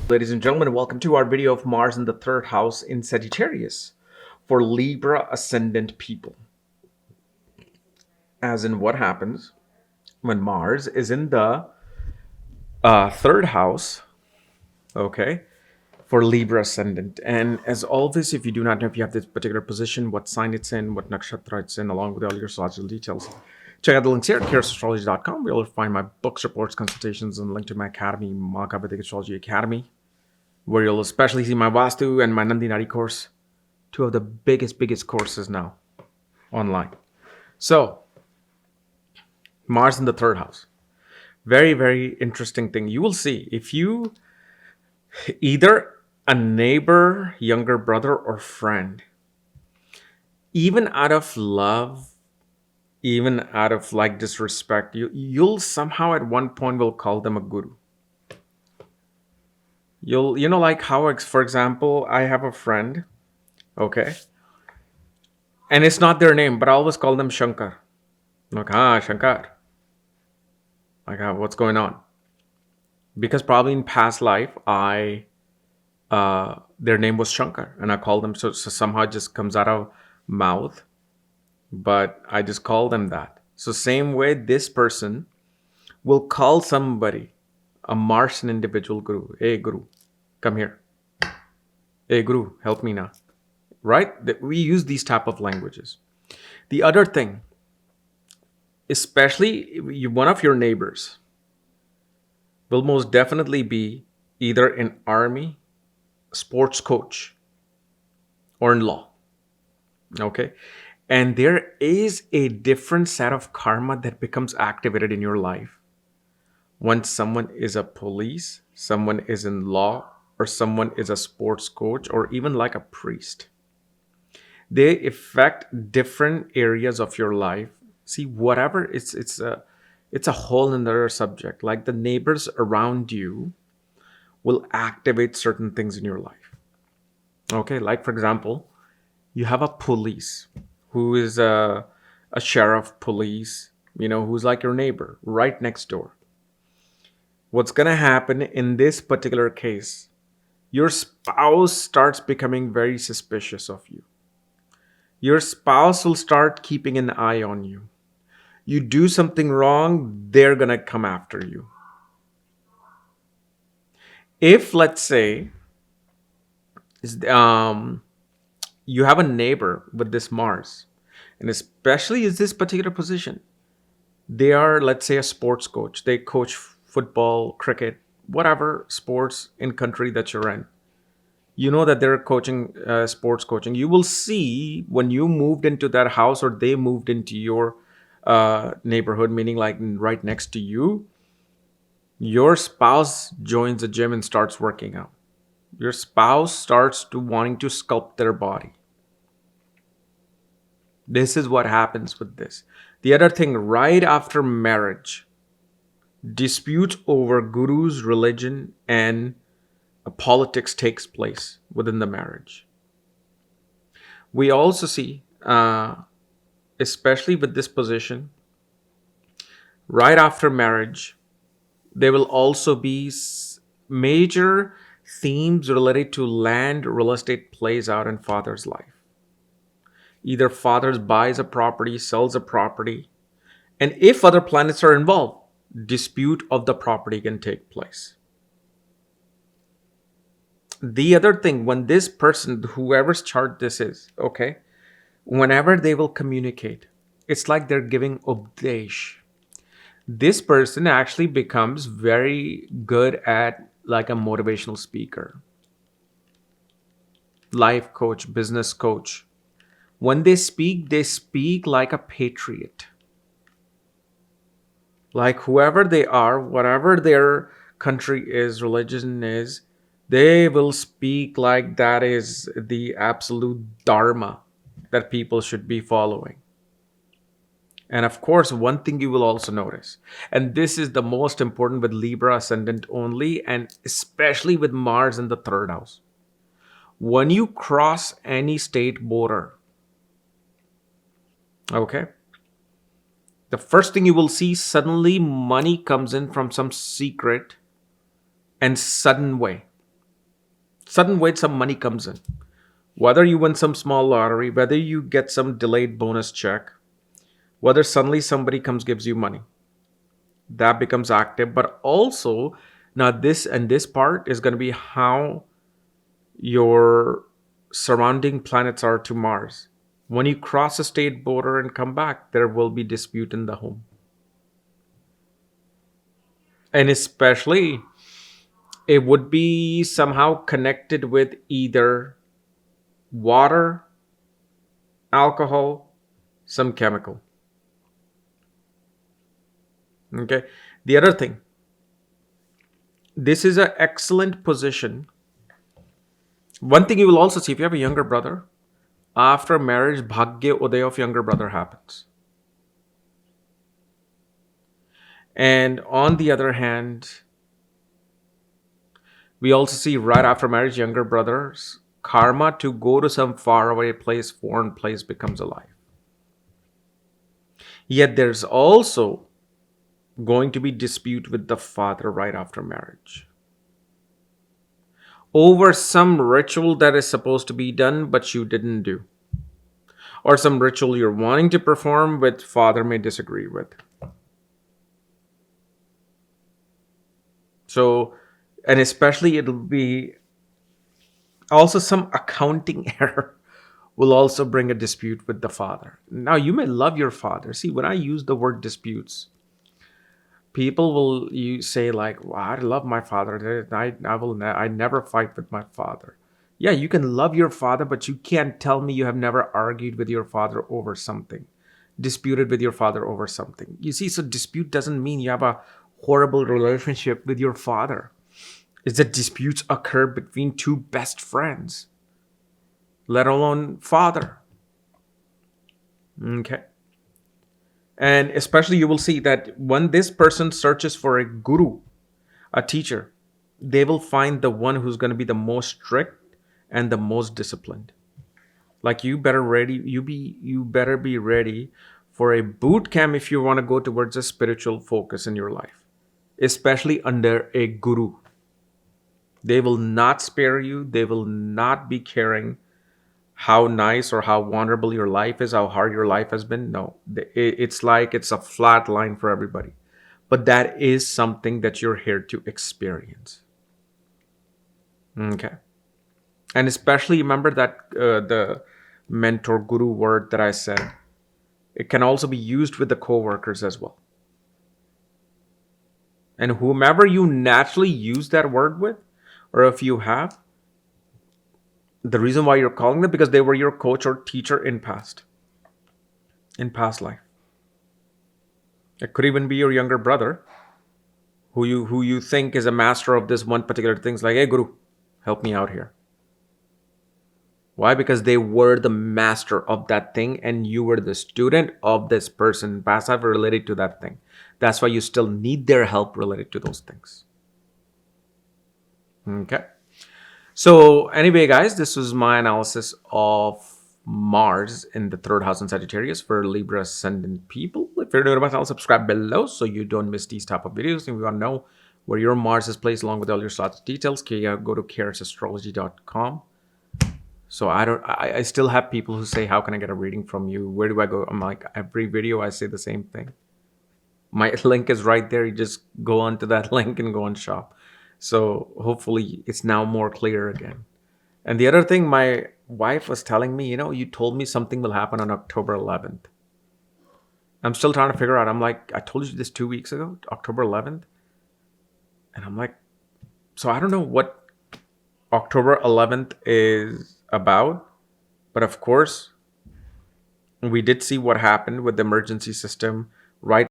Ladies and gentlemen, welcome to our video of Mars in the third house in Saggitarius for Libra ascendant people. As in, what happens when Mars is in the third house, okay, for Libra ascendant. And as always, if you do not know if you have this particular position, what sign it's in, what nakshatra it's in, along with all your astrological details, check out the links here at KRSchannel.com, where you'll find my books, reports, consultations, and link to my academy, Maga Vedic Astrology Academy, where you'll especially see my Vastu and my Nandi Nadi course, two of the biggest courses now online. So, Mars in the third house. Very interesting thing. You will see if you either a neighbor, younger brother, or friend, even out of love, even out of like disrespect, you'll somehow at one point will call them a guru. You'll like how, for example, I have a friend, okay, and it's not their name, but I always call them Shankar. Like, Shankar. Like, what's going on? Because probably in past life, their name was Shankar, and I call them so somehow it just comes out of mouth, but I just call them that. So same way, this person will call somebody a Martian individual guru. Hey, guru, come here. Hey, guru, help me now. Right? We use these type of languages. The other thing, especially one of your neighbors will most definitely be either in army, sports coach, or in law. Okay? And there is a different set of karma that becomes activated in your life when someone is a police, someone is in law, or someone is a sports coach, or even like a priest. They affect different areas of your life. See, whatever it's a whole another subject. Like the neighbors around you will activate certain things in your life. Okay, like for example, you have a police who is a sheriff police, who's like your neighbor right next door. What's gonna happen in this particular case? Your spouse starts becoming very suspicious of you. Your spouse will start keeping an eye on you. You do something wrong, they're gonna come after you. If, let's say, you have a neighbor with this Mars, and especially is this particular position, they are, let's say, a sports coach. They coach football, cricket, whatever sports in country that you're in. You know that they're coaching, sports coaching. You will see when you moved into that house or they moved into your neighborhood, meaning like right next to you, your spouse joins the gym and starts working out. Your spouse starts to wanting to sculpt their body. This is what happens with this. The other thing, right after marriage, disputes over gurus, religion, and politics takes place within the marriage. We also see, especially with this position, right after marriage, there will also be major themes related to land, real estate plays out in father's life. Either father buys a property, sells a property, and if other planets are involved, dispute of the property can take place. The other thing, when this person, whoever's chart this is, okay, whenever they will communicate, it's like they're giving updesh. This person actually becomes very good at like a motivational speaker, life coach, business coach. When they speak like a patriot. Like whoever they are, whatever their country is, religion is, they will speak like that is the absolute dharma that people should be following. And of course, one thing you will also notice, and this is the most important with Libra ascendant only, and especially with Mars in the third house. When you cross any state border, okay, the first thing you will see, suddenly money comes in from some secret and sudden way. Sudden wait, some money comes in. Whether you win some small lottery, whether you get some delayed bonus check, whether suddenly somebody comes gives you money, that becomes active. But also, now this part is going to be how your surrounding planets are to Mars. When you cross a state border and come back, there will be dispute in the home. And especially, it would be somehow connected with either water, alcohol, some chemical. Okay. The other thing, this is an excellent position. One thing you will also see, if you have a younger brother, after marriage, Bhagya Uday of younger brother happens. And on the other hand, we also see right after marriage, younger brothers, karma to go to some faraway place, foreign place becomes alive. Yet there's also going to be dispute with the father right after marriage over some ritual that is supposed to be done but you didn't do, or some ritual you're wanting to perform which father may disagree with. So, and especially it'll be also some accounting error will also bring a dispute with the father. Now you may love your father. See, when I use the word disputes, people will you say like, "Wow, I love my father. I never fight with my father." Yeah, you can love your father, but you can't tell me you have never argued with your father over something, disputed with your father over something. You see, so dispute doesn't mean you have a horrible relationship with your father. It's that disputes occur between two best friends, let alone father. Okay. And especially you will see that when this person searches for a guru, a teacher, they will find the one who's going to be the most strict and the most disciplined. Like you better be ready for a boot camp if you want to go towards a spiritual focus in your life, especially under a guru. They will not spare you. They will not be caring how nice or how wonderful your life is, how hard your life has been. No, it's like it's a flat line for everybody. But that is something that you're here to experience. Okay. And especially remember that the mentor guru word that I said, it can also be used with the co-workers as well. And whomever you naturally use that word with, or if you have, the reason why you're calling them because they were your coach or teacher in past life. It could even be your younger brother who you think is a master of this one particular thing. It's like, hey guru, help me out here. Why? Because they were the master of that thing and you were the student of this person past life related to that thing. That's why you still need their help related to those things. Okay. So anyway, guys, this was my analysis of Mars in the third house in Sagittarius for Libra Ascendant people. If you're new to my channel, subscribe below so you don't miss these type of videos. If you want to know where your Mars is placed along with all your slots details, go to KRSastrology.com. So I still have people who say, how can I get a reading from you? Where do I go? I'm like, every video I say the same thing. My link is right there. You just go onto that link and go and shop. So hopefully it's now more clear again. And the other thing, my wife was telling me, you told me something will happen on October 11th. I'm still trying to figure out. I'm like, I told you this 2 weeks ago, October 11th. And I'm like, so I don't know what October 11th is about. But of course, we did see what happened with the emergency system right